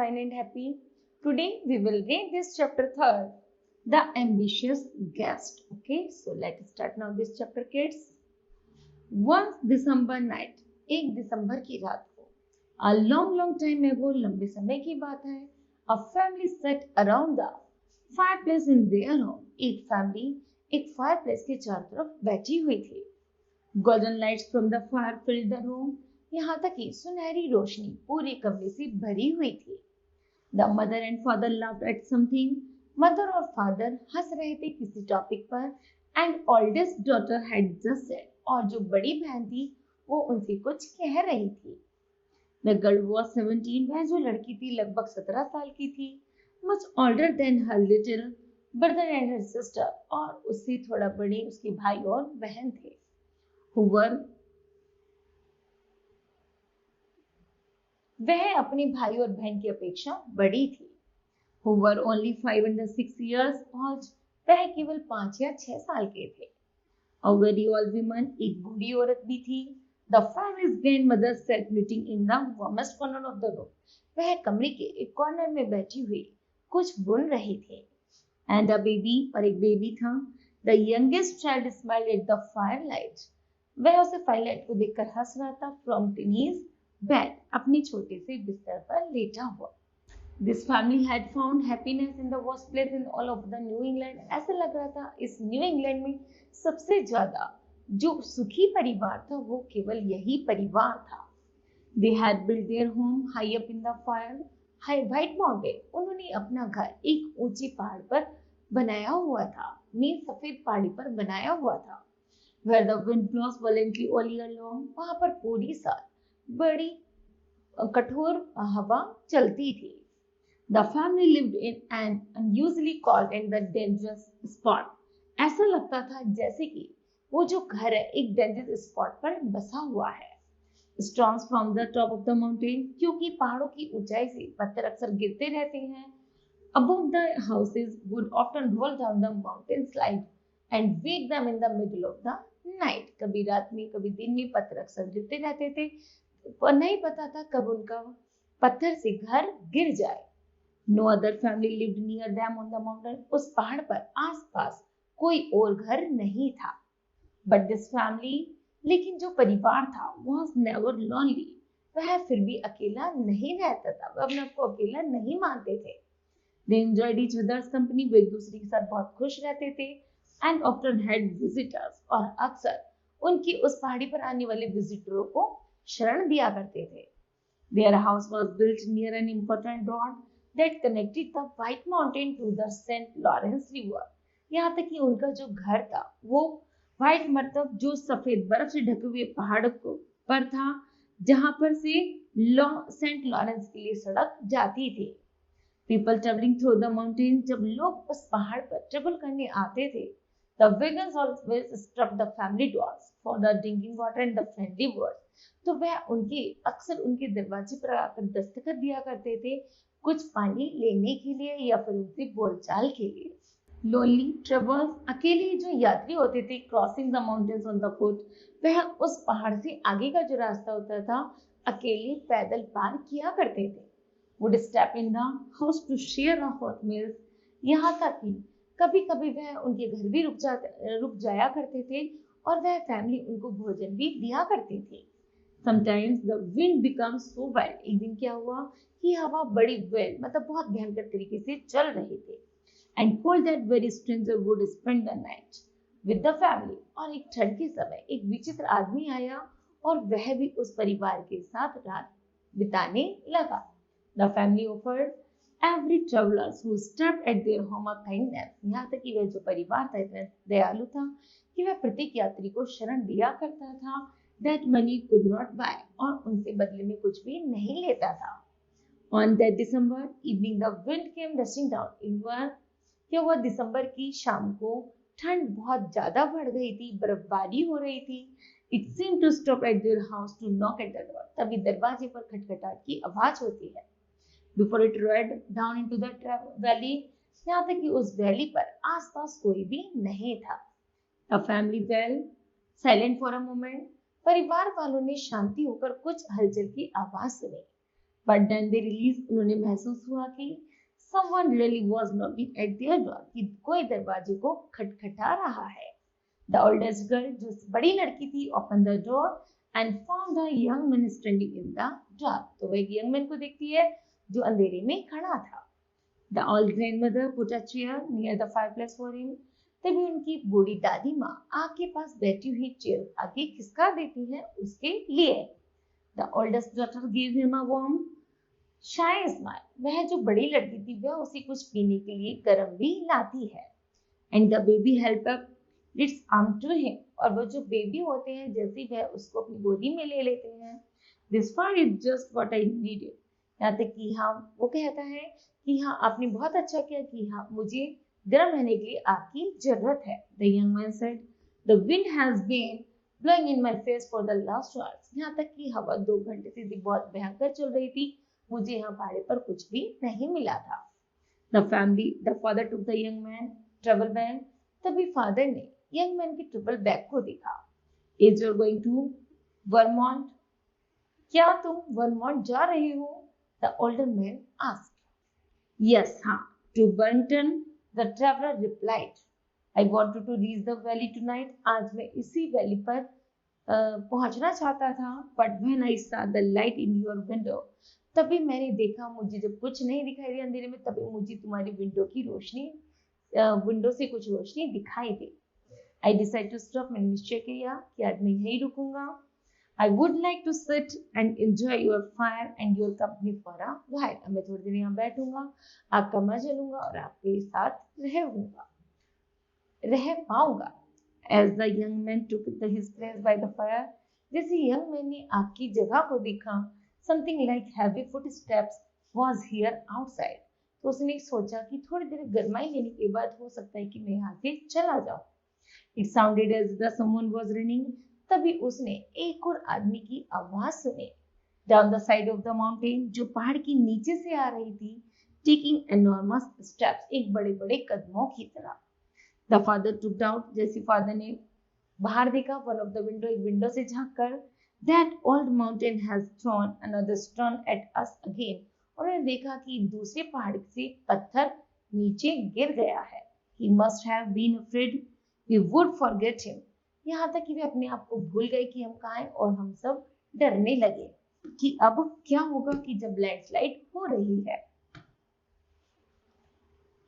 fine and happy. Today we will read this chapter third, The Ambitious Guest. Okay, so let's start now this chapter, kids. Once December night, एक दिसंबर की रात को, a long time ago, लंबे समय की बात है, a family sat around the fireplace in their home. एक फैमिली एक फायरप्लेस के चारों तरफ बैठी हुई थी. Golden lights from the fire filled the room. यहाँ तक कि सुनहरी रोशनी पूरे कमरे से भरी हुई थी. The mother and father laughed at something. Mother और फादर हंस रहे थे किसी टॉपिक पर. And oldest daughter had just said. और जो बड़ी बहन थी वो उनसे कुछ कह रही थी. The girl was 17. वह जो लड़की थी लगभग 17 साल की थी. Much older than her little brother and her sister. और उससे थोड़ा बड़े उसके भाई और बहन थे. वह अपने भाई और बहन की अपेक्षा बड़ी थी. Who were only 5 and 6 years old. वह केवल 5 या 6 साल के थे. A very old woman, एक बूढ़ी औरत भी थी. The family's grandmother sat knitting in the warmest corner of the room. वह कमरे के एक कॉर्नर में बैठी हुई कुछ बुन रही थी. And a baby, और एक बेबी था. The youngest child smiled at the firelight. वह उसे फायरलाइट को देखकर हंस रहा था. From Tiny's bed, अपने छोटे से बिस्तर पर लेटा हुआ. This family had found happiness in the worst place in all of the New England. ऐसा लग रहा था इस न्यू इंग्लैंड में सबसे ज्यादा जो सुखी परिवार था वो केवल यही परिवार था. They had built their home high up in the fire, high white mountain. उन्होंने अपना घर एक ऊंचे पहाड़ पर बनाया हुआ था. नील सफेद पहाड़ी पर बनाया हुआ था. Where the wind blows violently all year long. वहां पर पूरी साल बड़ी कठोर हवा चलती थी. The family lived in an unusually cold and the dangerous spot. ऐसा लगता था जैसे कि वो जो घर है एक डेंजरस स्पॉट पर बसा हुआ है. Storms from the top of the mountain, क्योंकि पहाड़ों की ऊंचाई से पत्थर अक्सर गिरते रहते हैं. Above the houses would often roll down the mountain slide and wake them in the middle of the night. कभी रात में कभी दिन में पत्थर अक्सर गिरते रहते थे और नहीं पता था कब उनका पत्थर से घर गिर जाए. No other family lived near them on the mountain. उस पहाड़ पर आसपास कोई और घर नहीं था. But this family, लेकिन जो परिवार था was never lonely. वह फिर भी अकेला नहीं रहता था. वह अपने आप को अकेला नहीं मानते थे. They enjoyed each other's company. वे एक दूसरे के साथ बहुत खुश रहते थे. And often had visitors. और अक्सर उनकी उस पहाड़ी पर आने वाले विजिटरों को शरण दिया करते थे. Their house was built near an important road that connected the White Mountain to the St. Lawrence River. यहाँ तक कि उनका जो घर था वो व्हाइट मतलब जो सफेद बर्फ से ढके हुए पहाड़ को पर था जहां पर से सेंट लॉरेंस के लिए सड़क जाती थी. People traveling through the mountain, जब लोग उस पहाड़ पर ट्रेवल करने आते थे, the wagons always stopped the family doors for the drinking water and the friendly words. तो वह उनके अक्सर उनके दरवाजे पर आकर दस्तखत दिया करते थे कुछ पानी लेने के लिए या फिर उनसे बोलचाल के लिए. Lonely travelers, अकेले जो यात्री होते थे crossing the mountains on the foot, वह उस पहाड़ से आगे का जो रास्ता होता था अकेले पैदल पार किया करते थे. Would step in the house to share a hot meal. यहाँ तक कि कभी कभी वह उनके घर भी रुक जाया करते थे और वह फैमिली उनको भोजन भी दिया करती थी. Sometimes the wind becomes so wild. एक दिन क्या हुआ कि हवा बड़ी wild मतलब बहुत भयंकर तरीके से चल रही थी. And told that very stranger would spend the night with the family. और एक ठंड के समय एक विचित्र आदमी आया और वह भी उस परिवार के साथ रात बिताने लगा. The family offered every traveler who stepped at their home a kindness. यहाँ तक कि वह जो परिवार था इतना दयालु था कि वह प्रत्येक यात्री को शरण दिया करता था. That money could not buy. और उनसे बदले में कुछ भी नहीं लेता था. On that December evening, the wind came rushing down. एक बार क्या हुआ दिसंबर की शाम को ठंड बहुत ज्यादा बढ़ गई थी. बर्फबारी हो रही थी. It seemed to stop at their house to knock at the door. तभी दरवाजे पर खटखटाहट की आवाज होती है. Before it rolled down into the valley. यहाँ तक कि उस वैली पर आसपास कोई भी नहीं था. A family fell silent for a moment. परिवार वालों ने शांति होकर कुछ हलचल की आवाज सुनी. बट देन दे रिलीज, उन्होंने महसूस हुआ कि someone really was knocking at their door, कि कोई दरवाजे को खटखटा रहा है. The oldest girl, जो बड़ी लड़की थी, opened the door and found a young man standing in the dark. तो वह एक young man को देखती है जो अंधेरे में खड़ा था. The old grandmother put a chair near the fireplace for him. तभी उनकी बूढ़ी दादी माँ आग के पास बैठी हुई चेयर आगे खिसका देती है उसके लिए. The oldest daughter gave him a warm, shy smile. वह जो बड़ी लड़की थी वह उसे कुछ पीने के लिए गर्म भी लाती है. And the baby helped up its arm to him. और वो जो बेबी होते हैं जैसे वह उसको अपनी गोदी में ले लेते हैं. This fire is just what I needed. यहाँ तक कि हाँ वो कहता है कि हाँ आपने बहुत अच्छा किया कि हाँ मुझे गर्म रहने के लिए आपकी जरूरत है. The young man said, the wind has been blowing in my face for the last 2 hours. यहाँ तक कि हवा 2 घंटे से बहुत भयंकर चल रही थी. मुझे यहाँ पहाड़ी पर कुछ भी नहीं मिला था. The father took the young man travel bag. तभी फादर ने यंग मैन के ट्रैवल बैग को देखा. Is you going to Vermont? क्या तुम वर्मोंट जा रहे हो? The older man asked. Yes, हाँ. To Burton, the traveler replied. I wanted to reach the valley tonight. आज मैं इसी वैली पर पहुंचना चाहता था. But when I saw the light in your window, तभी मैंने देखा, मुझे जब कुछ नहीं दिखाई दिया अंधेरे में, तभी मुझे तुम्हारी विंडो से कुछ रोशनी दिखाई दी. I decided to stop. मैंने निश्चय किया कि आज मैं यहीं रुकूंगा. I would like to sit and enjoy your fire and your company for a while. मैं थोड़ी देर यहाँ बैठूंगा, आपका मजा लूंगा और आपके साथ रह पाऊंगा. As the young man took his place by the fire, जैसे यंग मैन ने आपकी जगह को देखा, something like heavy footsteps was here outside. तो उसने सोचा कि थोड़ी देर गरमाई लेने के बाद हो सकता है कि मैं यहाँ से चला जाऊं. It sounded as though someone was running. तभी उसने एक और आदमी की आवाज सुनी. Down the side of the mountain, जो पहाड़ के नीचे से आ रही थी, taking enormous steps, एक बड़े बड़े कदमों की तरह. The father looked out. जैसे फादर ने बाहर देखा, one of the window, एक विंडो से झांक कर, that old mountain has thrown another stone at us again. उन्होंने देखा कि दूसरे पहाड़ से पत्थर नीचे गिर गया है. He must have been afraid we would forget him. यहाँ तक कि वे अपने आप को भूल गए कि हम कहाँ हैं और हम सब डरने लगे कि अब क्या होगा कि जब लैंडस्लाइड हो रही है.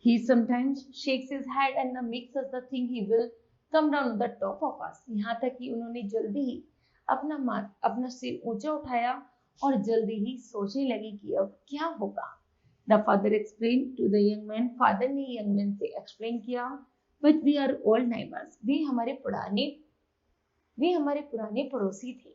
He sometimes shakes his head and makes us think he will come down on the top of us. यहाँ तक कि उन्होंने जल्दी ही अपना सिर ऊंचा उठाया और जल्दी ही सोचने लगे कि अब क्या होगा. The father explained to the young man. Father ने यंग मैन से एक्सप्लेन किया. But we are old neighbors. वे हमारे पुराने पड़ोसी थे.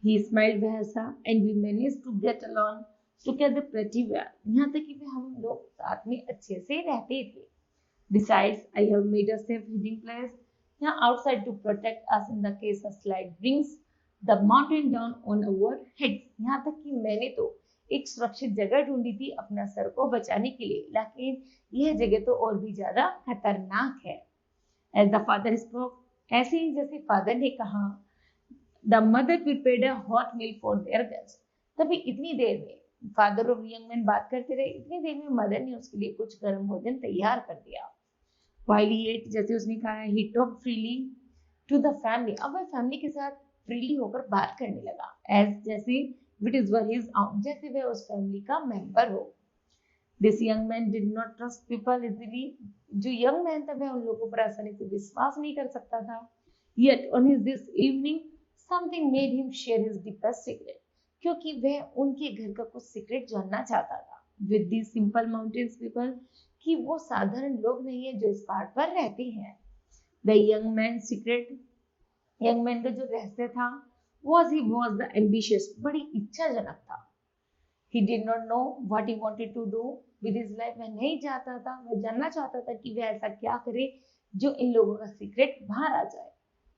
He smiled, वह हंसा, and we managed to get along together pretty well. यहाँ तक कि हम लोग साथ में अच्छे से रहते थे. Besides, I have made a safe hiding place यहाँ outside to protect us in the case a slide brings the mountain down on our heads. यहाँ तक कि मैंने तो एक सुरक्षित जगह ढूंढी थी अपना सर को बचाने के लिए, लेकिन यह जगह तो और भी ज्यादा खतरनाक है. As the father spoke, ऐसे ही जैसे फादर ने कहा, the mother prepared a hot meal for their guests. तभी इतनी देर में फादर और यंग मैन बात करते रहे. इतनी देर में मदर ने उसके लिए कुछ गर्म भोजन तैयार कर दिया. While he ate, जैसे उसने कहा, he talked freely to the family. अब वह फैमिली के साथ फ्रीली होकर बात करने लगा. As जैसे it is were his own, जैसे वह उस फैमिली का मेंबर हो. This young man did not trust people easily. जो यंग मैन था वह उन लोगों पर आसानी से विश्वास नहीं कर सकता था. Yet on this evening, something made him share his deepest secret. क्योंकि वह उनके घर का कुछ सीक्रेट जानना चाहता था. With these simple mountains people, कि वो साधारण लोग नहीं है जो इस पहाड़ पर रहते हैं. The young man's secret, young man का जो रहस्य था, he was the ambitious, बड़ी इच्छाजनक था. He did not know what he wanted to do with his life. वह नहीं चाहता था, वह जानना चाहता था कि वह ऐसा क्या करे जो इन लोगों का सीक्रेट बाहर आ जाए.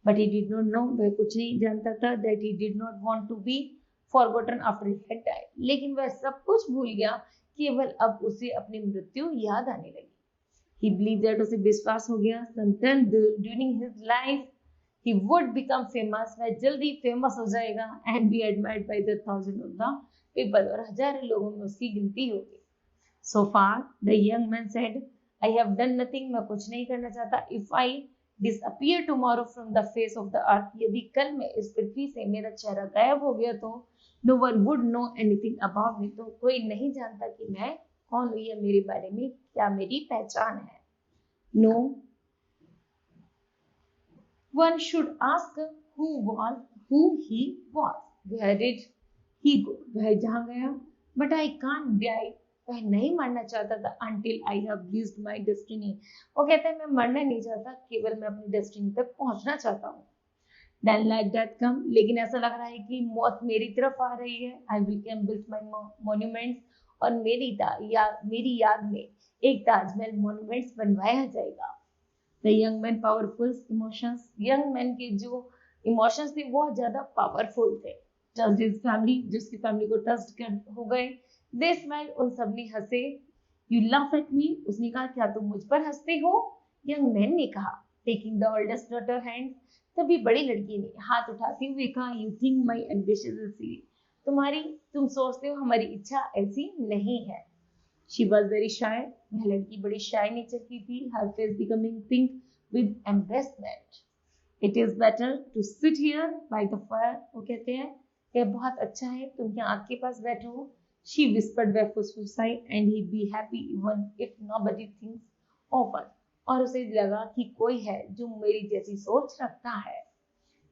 But he did not know, वह कुछ नहीं जानता था, that he did not want to be forgotten after he had died. लेकिन वह सब कुछ भूल गया केवल अब उसे अपनी मृत्यु याद आने लगी. He believed that उसे विश्वास हो गया sometime during his life he would become famous. वह जल्दी फेमस हो जाएगा and be admired by the thousands of the people और हजारों लोगों में उसकी गिनती होगी। So far, the young man said, I have done nothing, मैं कुछ नहीं करना चाहता. If I disappear tomorrow from the face of the earth, यदि कल मैं इस पृथ्वी से मेरा चेहरा गायब हो गया तो no one would know anything about me, तो कोई नहीं जानता कि मैं कौन हूँ या मेरे बारे में क्या मेरी पहचान है. No one should ask who he was. Where did he go? वह जहाँ गया. But I can't die. वह नहीं मरना चाहता था until I have reached my destiny. वो कहता है मैं मरना नहीं चाहता, केवल मैं अपनी डेस्टिनी तक पहुंचना चाहता हूँ. Then let death come. लेकिन ऐसा लग रहा है कि मौत मेरी तरफ आ रही है. I will come build my monuments. और मेरी याद में एक ताजमहल मॉन्यूमेंट्स बनवाया जाएगा. The young man powerful emotions. Young man के जो इमोशंस थे वो ज्यादा पावरफुल थे. Just his family, जिसकी फैमिली को टस्ट हो गए. They smiled, उन सब ने हंसे. You laugh at me, उसने कहा क्या तुम मुझ पर हंसते हो? Young man ने कहा. Taking the oldest daughter hand, तभी बड़ी लड़की ने हाथ उठाते हुए कहा You think my ambition is silly. तुम सोचते हो हमारी इच्छा ऐसी नहीं है. She was very shy. वह लड़की बड़ी shy नेचर की थी. Her face becoming pink with embarrassment. It is better to sit here by the fire. वो कहते हैं यह बहुत अच्छा है तुम यहाँ आग के पास बैठो. She whispered वह फुसफुसाई and he'd be happy even if nobody thinks of us. और उसे लगा कि कोई है जो मेरी जैसी सोच रखता है.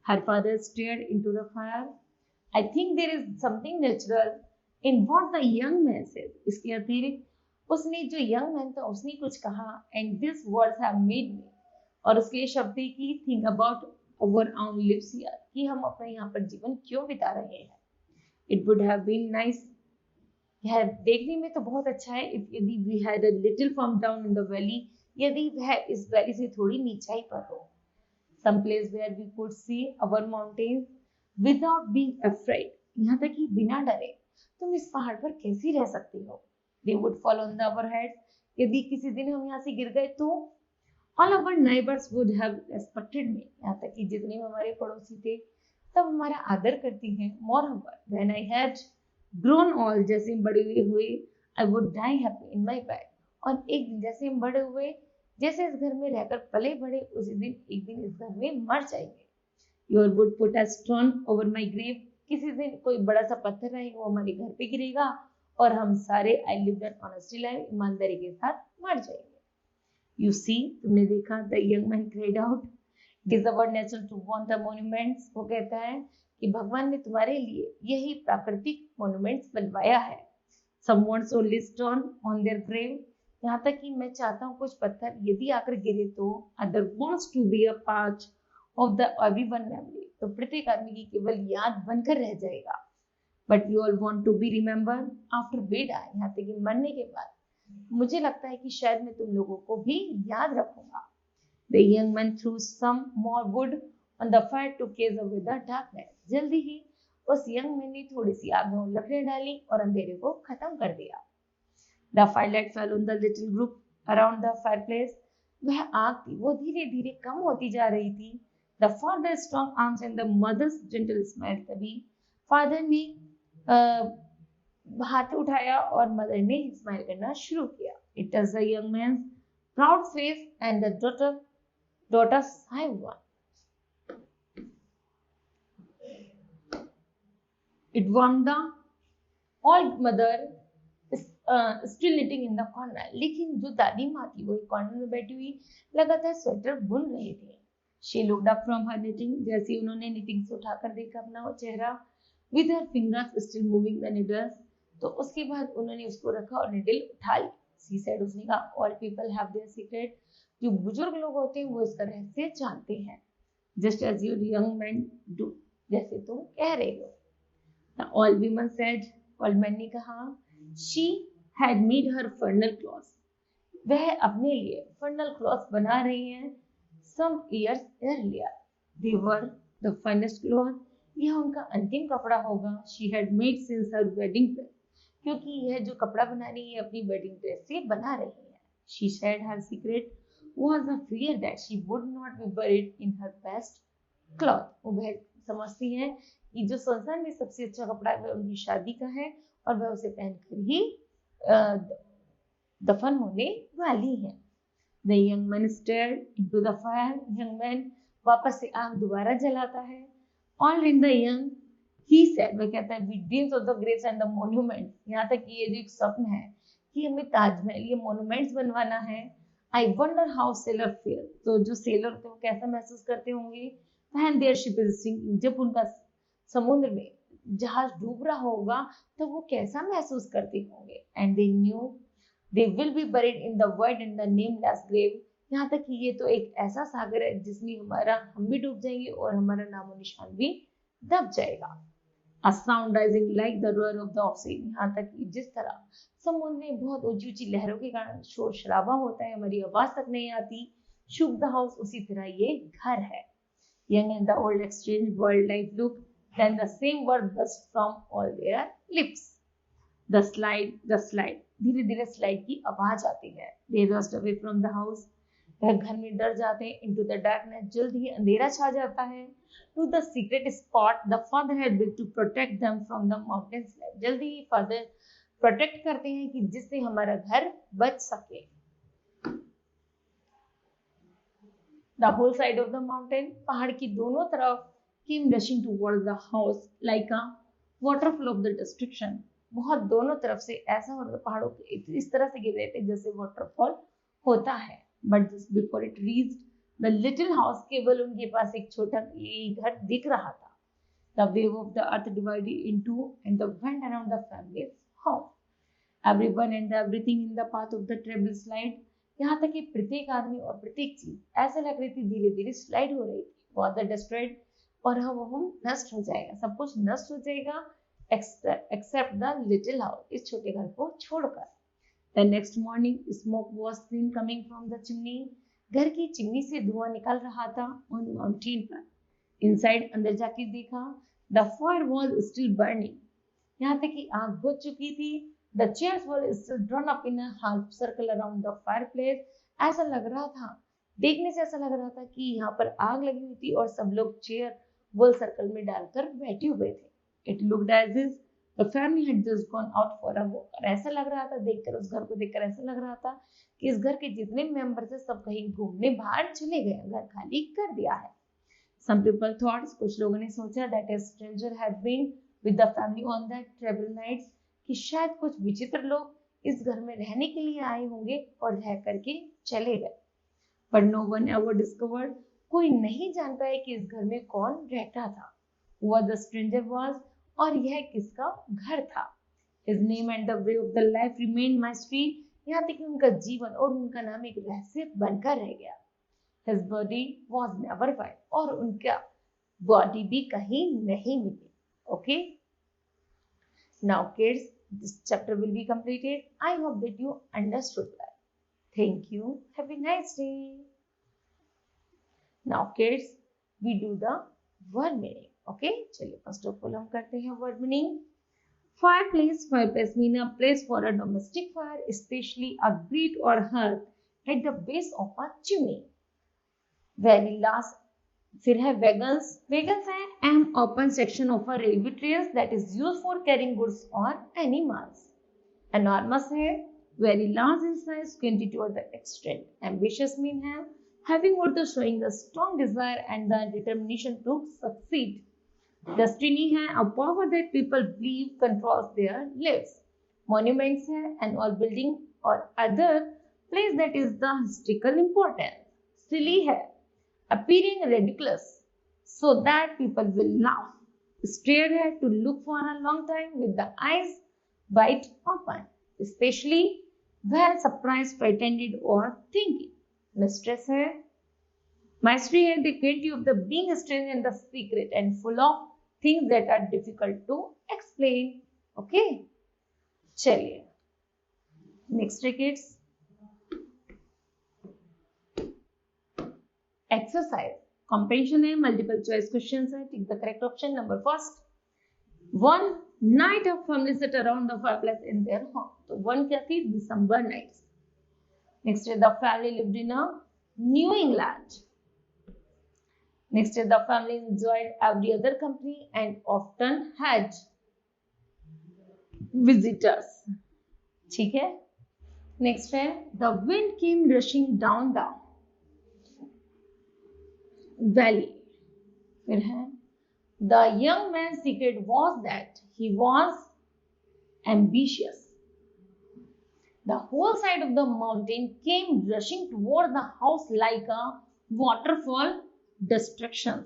Her father stared into the fire. I think there is something natural in what the young man said. इसके अतिरिक्त उसने जो young man था उसने कुछ कहा and these words have made me. और उसके शब्द की think about our own lives here कि हम अपने यहाँ पर जीवन क्यों बिता रहे हैं. It would have been nice. यह देखने में तो बहुत अच्छा है यदि we had a little farm down in the valley. यदि वह इस वैली से थोड़ी नीचाई पर हो. Some place where we could see our mountains without being afraid. यहाँ तक कि बिना डरे तुम इस पहाड़ पर कैसे रह सकती हो. They would fall on our heads. यदि किसी दिन हम यहाँ से गिर गए तो all our neighbors would have respected me. यहाँ तक कि जितने हमारे पड़ोसी थे तब हमारा आदर करती हैं. Moreover, when I had grown old, जैसे बड़े हुए I would die happy in my bed. और एक दिन जैसे हम बड़े हुए जैसे इस घर में रहकर पले बड़े उसी दिन एक दिन इस घर में मर जाएंगे. You would put a stone over my grave. किसी दिन कोई बड़ा सा पत्थर रहेगा वो हमारे घर पे गिरेगा और हम सारे I lived an honest life ईमानदारी के साथ मर जाएंगे. You see, तुमने देखा. The young man cried out. It is our nature to want the monuments. वो कहता है कि भगवान ने तुम्हारे लिए यही प्राकृतिक मॉन्यूमेंट्स बनवाया है. Some wants only stone on their grave. यहाँ तक कि मैं चाहता हूँ कुछ पत्थर यदि आकर गिरे तो other wants to be a part of the everyone memory. तो प्रत्येक आदमी की केवल याद बनकर रह जाएगा. But you all want to be remembered after we die. यहाँ तक कि मरने के बाद मुझे लगता है कि शायद मैं तुम लोगों को भी याद रखूंगा. The young man threw some more wood on the fire to chase away the darkness. जल्दी ही उस यंग मैन ने थोड़ी सी आग में लकड़ियां डाली और अंधेरे को खत्म कर दिया. The firelight fell on the little group around the fireplace. वह आग थी वो धीरे धीरे कम होती जा रही थी. The father's strong arms and the mother's gentle smile. तभी फादर ने हाथ उठाया और मदर ने स्माइल करना शुरू किया. It was the young man's proud face and the daughter's high one. It warmed the old mother still knitting in the corner. लेकिन जो दादी माँ थी वो एक कॉर्नर में बैठी हुई लगातार स्वेटर बुन रही थी. She looked up from her knitting. जैसे उन्होंने knitting से उठाकर देखा अपना वो चेहरा. With her fingers still moving the needles. तो उसके बाद उन्होंने उसको रखा और needle उठा ली. She said, उसने कहा all people have their secret. जो बुजुर्ग लोग होते हैं वो इसका रहस्य जानते हैं. Just as your young men do. जैसे तुम कह रहे हो. The old woman said. Old man ने कहा she had made her funeral clothes. वह अपने लिए funeral clothes बना रही हैं. Some years earlier, they were the finest clothes. यह उनका अंतिम कपड़ा होगा. She had made since her wedding dress. क्योंकि यह जो कपड़ा बना रही है अपनी wedding dress से बना रही है. She said her secret was a fear that she would not be buried in her best cloth. वो समझती हैं कि जो संसार में सबसे अच्छा कपड़ा है उनकी शादी का है और वह उसे पहनकर ही अ, दफन होने वाली है। The young man stared into the fire. Young man वापस से आग दोबारा जलाता है। All in the young, he said, वह कहता है, with dreams of the graves and the monuments, यहाँ तक कि ये जो एक स्वप्न है कि हमें ताजमहल ये मोन्यूमेंट्स बनवाना है। I wonder how sailor feel, तो जो सेलर थे वो कैसा महसूस करते होंगे। When their ship is sinking, जब उनका समुद्र में जहाज डूब रहा होगा तो वो कैसा महसूस करते होंगे। And they knew they will be buried in the void in the nameless grave, यहाँ तक कि ये तो एक ऐसा सागर है जिसमें हम भी डूब जाएंगे और हमारा नामो निशान भी दब जाएगा। A sound rising like the roar of the ocean, यहाँ तक कि जिस तरह समुद्र में बहुत ऊंची ऊंची लहरों के कारण शोर शराबा होता है, हमारी आवाज तक नहीं आती, shook the house, उसी तरह ये घर है। Young and the old exchange world-like look, then the same word burst from all their lips. The slide, धीरे धीरे स्लाइड की आवाज आती है। They rushed away from the house, वह घर में डर जाते हैं। Into the darkness, जल्द ही अंधेरा छा जाता है। To the secret spot the father had built to protect them from the mountain slide, जल्दी ही फादर प्रोटेक्ट करते हैं कि जिससे हमारा घर बच सके। The whole side of the mountain, पहाड़ की दोनों तरफ came rushing towards the house like a waterfall of the destruction, बहुत दोनों तरफ से ऐसा हो रहा था, पहाड़ों के इस तरह से गिर रहे थे जैसे वाटरफॉल होता है। But just before it reached the little house, केवल उनके पास एक छोटा घर दिख रहा था। The wave of the earth divided into and the went around the family's house. Everyone and everything in the path of the treble slide, यहाँ तक कि प्रत्येक आदमी और प्रत्येक चीज ऐसा लग रही थी धीरे धीरे स्लाइड हो रही थी। Was destroyed, और हम नष्ट हो जाएगा, सब कुछ नष्ट हो जाएगा except the little house, इस छोटे घर को छोड़कर। The next morning, smoke was seen coming from the chimney, घर की चिमनी से धुआं निकल रहा था on mountain पर। Inside, अंदर जाके देखा, the fire was still burning, यहाँ तक कि आग बुझ चुकी थी। The chairs were still drawn up in a half circle around the fireplace, ऐसा लग रहा था, देखने से ऐसा लग रहा था कि यहाँ पर आग लगी हुई थी और सब लोग चेयर गोल सर्कल में डालकर बैठे हुए थे। It looked as if the family had just gone out for a walk, और ऐसा लग रहा था देखकर, उस घर को देखकर ऐसा लग रहा था कि इस घर के जितने मेंबर थे सब कहीं घूमने बाहर चले गए, घर खाली कर दिया है। Some people thought, कुछ लोगों ने सोचा, that a stranger had been with the family on that travel nights, कि शायद कुछ विचित्र लोग इस घर में रहने के लिए आए होंगे और रह करके चले गए। But no one ever discovered, कोई नहीं जान पाया कि इस घर में कौन रहता था। What the stranger was, और यह किसका घर था। His name and the way of the life remained mystery, यहाँ तक कि उनका जीवन और उनका नाम एक रहस्य बनकर रह गया। His body was never found, और उनका बॉडी भी कहीं नहीं मिली। Okay? Now kids, this chapter will be completed. I hope that you understood that. Thank you. Have a nice day. Now kids, we do the word meaning. Okay? चलिए first of all हम करते हैं word meaning. Fireplace. Fireplace mean a place for a domestic fire, especially a grate or hearth at the base of a chimney. Very last, फिर है wagons. Wagons है an open section of a railway trains that is used for carrying goods or animals. Enormous है very large in size, twenty to the extent. Ambitious mean है having or the showing the strong desire and the determination to succeed. Destiny है a power that people believe controls their lives. Monuments है an all building or other place that is the historical importance. Silly है appearing ridiculous so that people will laugh. Stare है to look for a long time with the eyes wide open, especially when surprised, frightened or thinking. Mistress है mystery है the quality of the being strange and the secret and full of things that are difficult to explain. Okay, चलिए next kids, exercise. Comprehension है multiple choice questions है, take the correct option. Number first, one night of family sat around the fireplace in their home. तो one क्या थी, December nights. Next है the family lived in a New England. Next है the family enjoyed every other company and often had visitors. ठीक है. Next है the wind came rushing down the valley. फिर है the young man's secret was that he was ambitious. The whole side of the mountain came rushing toward the house like a waterfall. Destruction.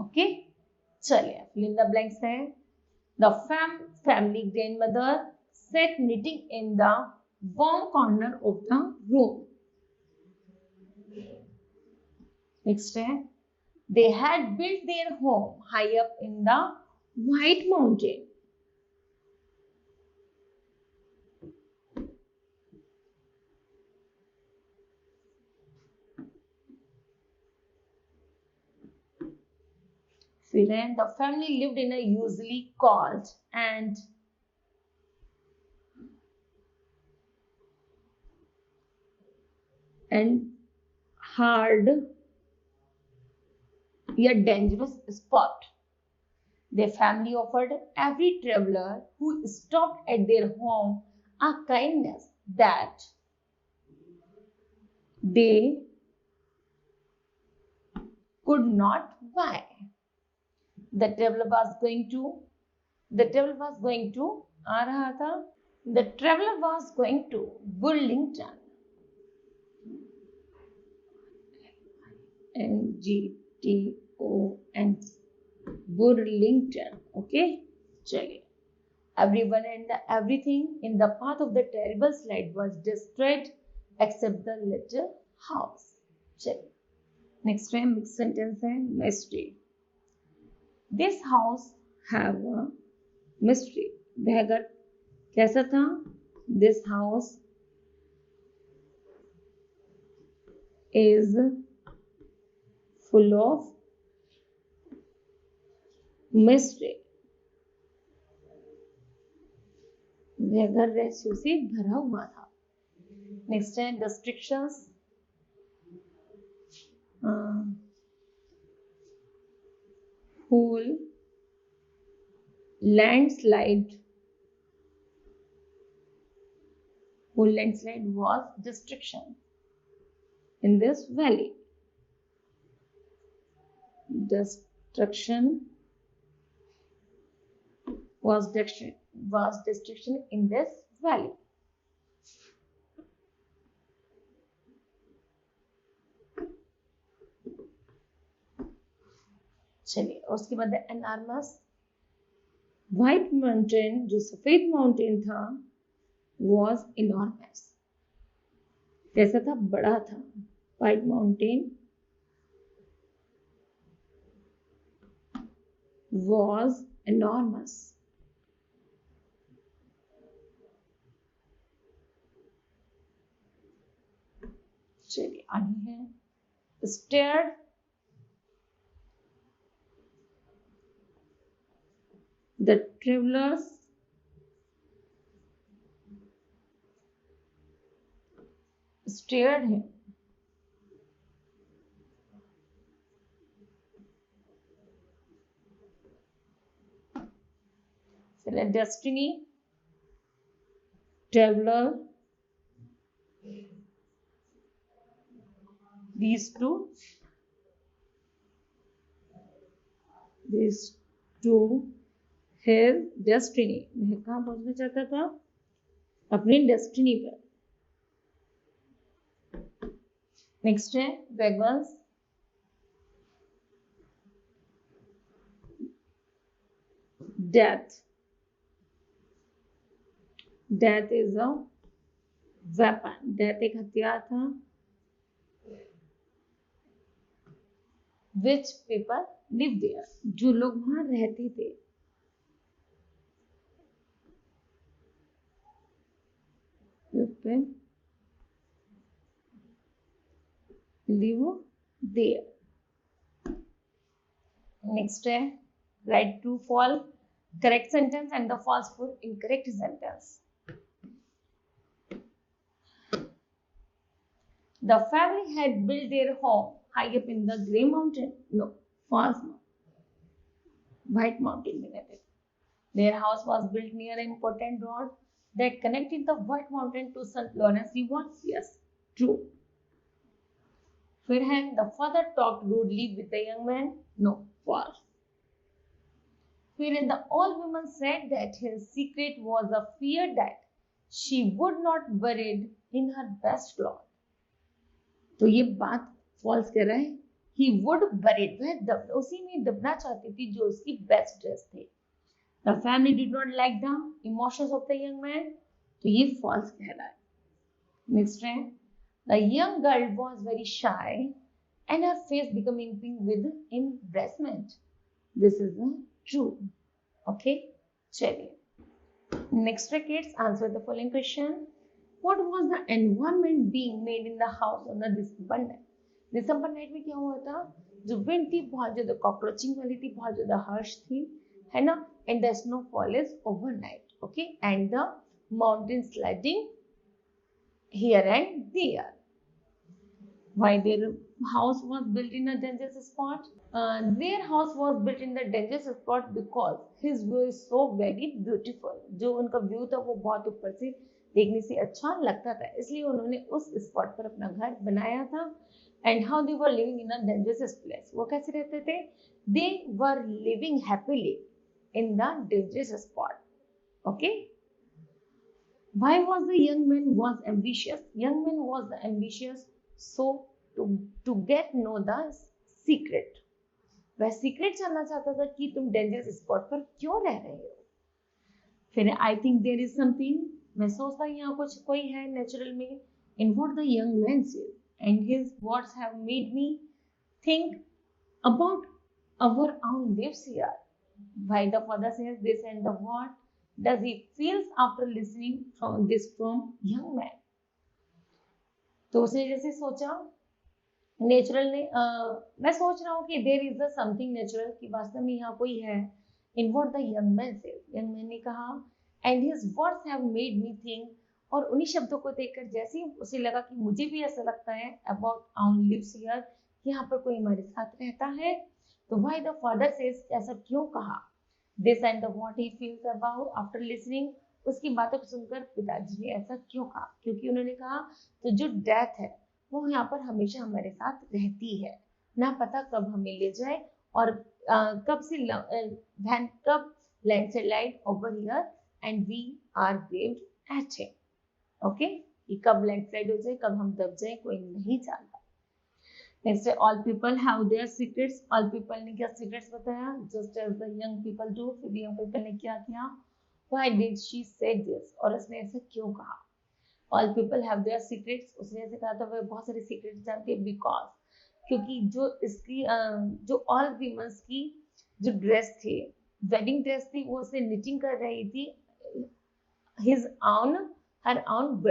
Okay. चलिए fill in the blanks है. The family grandmother sat knitting in the warm corner of the room. Next है they had built their home high up in the White Mountain. फिर है the family lived in a usually cold and hard yet dangerous spot. Their family offered every traveler who stopped at their home a kindness that they could not buy. The traveler was going to Burlington. N-G-T-O-N Burlington. Okay. चलिए. Everyone and everything in the path of the terrible slide was destroyed except the little house. चलिए. Next time mixed sentence है mystery. This house have a mystery. वह घर कैसा था? This house is full of mystery. वह घर रहस्यों से भरा हुआ था. Next है restrictions. Whole landslide was destruction in this valley. Destruction was destruction in this valley. चलिए उसके बाद एनॉर्मस. व्हाइट माउंटेन जो सफेद माउंटेन था was enormous. कैसा था? बड़ा था. White mountain was enormous. चलिए आगे है stared the travelers stared him. Select destiny, traveler, these two his destiny. वह कहाँ पहुंचना चाहता था? अपनी डेस्टिनी पर. नेक्स्ट है wagons. Death is a weapon. Death एक हथियार था. विच पीपल लिव देयर, जो लोग वहां रहते थे. Live there. नेक्स्ट है right true false correct sentence and the false for incorrect sentence. The family had built their home high up in the Grey Mountain. No, false. White Mountain में रहते. Their house was built near an important road that connected the White Mountain to St. Lawrence River. Yes, true. फिर है, the father talked rudely with the young man. No, false. फिर है, the old woman said that his secret was a fear that she would not buried in her best cloth. तो ये बात false कह रहा है. He would buried, वह उसी में दबना चाहती थी जो उसकी बेस्ट ड्रेस थे. The family did not like the emotions of the young man. तो ये false कह रहा है. Next है, the young girl was very shy and her face becoming pink with embarrassment. This is true. Okay, चलिए. Next kids, answer the following question. What was the environment being made in the house on the December night? December night में क्या हुआ था? जो wind थी बहुत ज़्यादा cockroaching वाली थी, बहुत ज़्यादा harsh थी, है ना? And the snowfall is overnight. Okay, and the mountain sliding here and there. Why their house was built in a dangerous spot? Their house was built in the dangerous spot because his view is so very beautiful. जो उनका view था वो बहुत ऊपर से देखने से अच्छा लगता था, इसलिए उन्होंने उस स्पॉट पर अपना घर बनाया था. And how they were living in a dangerous place. वो कैसे रहते थे? They were living happily in the dangerous spot. Okay. Why was the young man was ambitious? Young man was ambitious so to get know the secret. वह secret जानना चाहता था कि तुम dangerous spot पर क्यों रह रहे हो. फिर I think there is something. मैं सोचता हूँ यहाँ कुछ कोई है natural में. In what the young man said and his words have made me think about our own lives here. Why the father says this and the what does he feels after listening from this from young man. तो उसने जैसे सोचा natural ने मैं सोच रहा हूँ कि there is the something natural कि वास्तव में यहाँ कोई है. In what the young man said, young man ने कहा and his words have made me think, और उन्हीं शब्दों को देखकर जैसे ही उसे लगा कि मुझे भी ऐसा लगता है अबाउट आवर लिव्स हियर, यहाँ पर कोई हमारे साथ रहता है. तो व्हाई द फादर सेज, ऐसा क्यों कहा. This and the what he feels about after listening, उसकी बातों को सुनकर पिताजी ने ऐसा क्यों कहा, क्योंकि उन्होंने कहा तो जो डेथ है वो यहाँ पर हमेशा हमारे साथ रहती है, ना पता कब हमें ले जाए और कब से कब landslide over here and we are graved at him. Okay, कि कब लैंडस्लाइड हो जाए, कब हम दब जाए, कोई नहीं जानता. नेक्स्ट है, all people have their secrets. All people ने क्या सीक्रेट्स बताया, just as the young people do. फिर यंग पीपल ने क्या किया, why did she say this, और उसने ऐसा क्यों कहा. All people have their secrets, उसने ऐसे कहा था वह बहुत सारे सीक्रेट्स जानती है बिकॉज, क्योंकि जो इसकी जो ऑल वीमेंस की जो ड्रेस थी, वेडिंग ड्रेस थी, वो उसे निटिंग कर रही थी. His on her on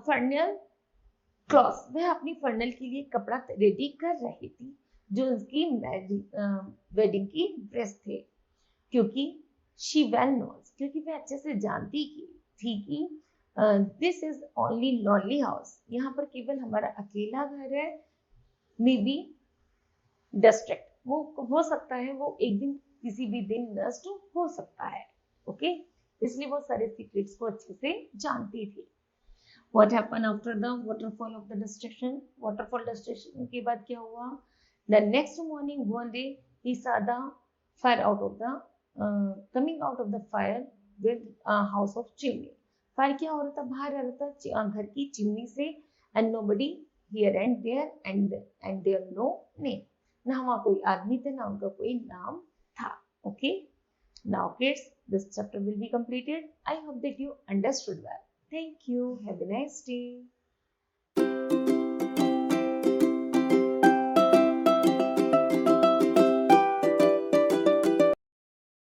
flannel cloth, वह अपनी फर्नल के लिए कपड़ा रेडी कर रही थी जो उसकी वेडिंग की ड्रेस थे. क्योंकि शी वेल नोस, क्योंकि वह अच्छे से जानती थी कि this is only lonely house, यहाँ पर केवल हमारा अकेला घर है. मे बी डिस्ट्रैक्ट, वो हो सकता है वो एक दिन किसी भी दिन नष्ट हो सकता है. ओके, इसलिए वो सारे सीक्रेट्स को अच्छे से जानती थी. What happened after the waterfall of the destruction? Waterfall destruction के बाद क्या हुआ? The next morning, one day, he saw the fire out of the coming out of the fire with a house of chimney. Fire क्या हो रहा था? बाहर आ रहा था घर की चिमनी से. And nobody here and there and there no name. ना वहाँ कोई आदमी थे, ना उनका कोई नाम था. Okay. Now kids, this chapter will be completed. I hope that you understood well. Thank you. Have a nice day.